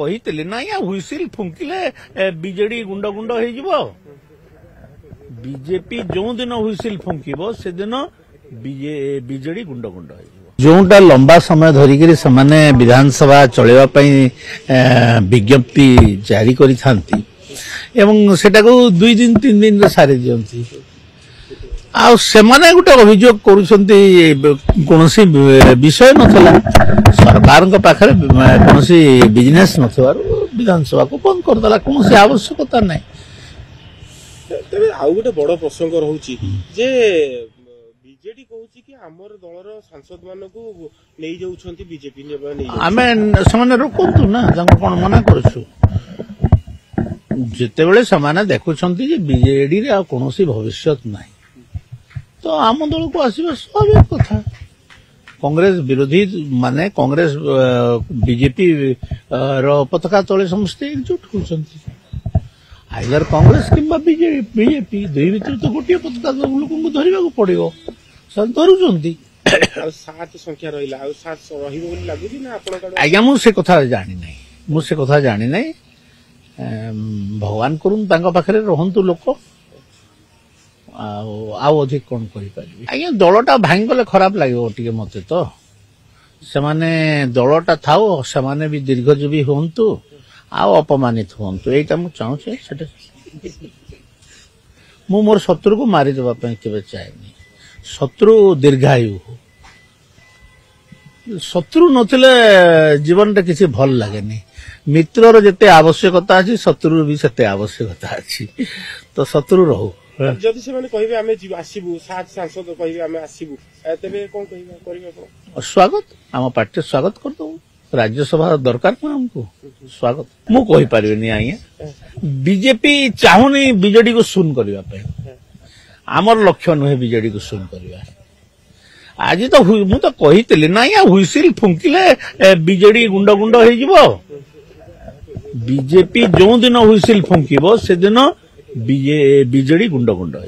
कही ना या हुइसिल फुंकिले बीजेडी गुंड गुंड हो बीजेपी जो दिन हुइसिल फुंकिबो से दिन बीजेडी गुंड गुंड हो जोटा लंबा समय धरिकी से विधानसभा चलवा विज्ञप्ति जारी करी थांती एवं सेटा को 2 दिन 3 दिन सारी दियंती आ सेमाने गोटे अभियोग करुछंती कोनोसी विषय नथला सरकार को पाखरे कोनोसी बिजनेस नथवार विधानसभा को बंद कर दला कोनोसी आवश्यकता नै तबे आ गोटे बड़ प्रसंग रहउची जे बीजेडी कहउची कि हमर दलर सांसद मानको नै जाउछंती बीजेपी नै आमे समान रोकंतु ना जंग कोन मना करछु जेते बेले समान देखुछंती जे बीजेडी रे आ कोनोसी भविष्य नै तो आम दल को आसवा स्वाभाविक कथा कांग्रेस विरोधी माने कांग्रेस बीजेपी पताका तले समस्त एकजुट होती आइदर कांग्रेस किंबा बीजेपी दुई भर तो गोटे पताका लोक को धरवा पड़ो धरुंच सात संख्या रहा आज्ञा मुझे कथा जानी ना मुझे कथा जानी ना भगवान करूँ पाखे रहतु लोक अधिक कौन आज्ञा दलटा भांगले खराब लगे मत तो सेमाने दलटा थाओ सेमाने भी दीर्घजीवी हूँ अपमानित हूँ यहीटा मुझे चाहूँ मु मोर शत्रु को मारिदेवाई के चाहेनी शत्रु दीर्घायु शत्रु नथिले जीवन रे किसी भल लगेनी मित्रर जेते आवश्यकता अछि शत्रु भी सेते आवश्यकता अछि तो शत्रु रहू जदि से माने कहिबे आमे आसीबु सात सांसद कहिबे आमे आसीबु तबे कोन कहिबे करिवे आपण स्वागत आम पार्टी स्वागत कर दो राज्यसभा दरकार ना हमको स्वागत मु कहि परिबेनी आइए बीजेपी चाहुनी बीजेडी को सुन करबा पे हमर लक्ष्य नुहे बीजेडी को सुन करबा आज तो मु तो कहितली ना या हुइसिल फुंकिले बीजेडी गुंड गुंड हो जिवो बीजेपी जो दिन हुइसिल फुंकिबो से दिन बीजेडी गुंड गुंड हो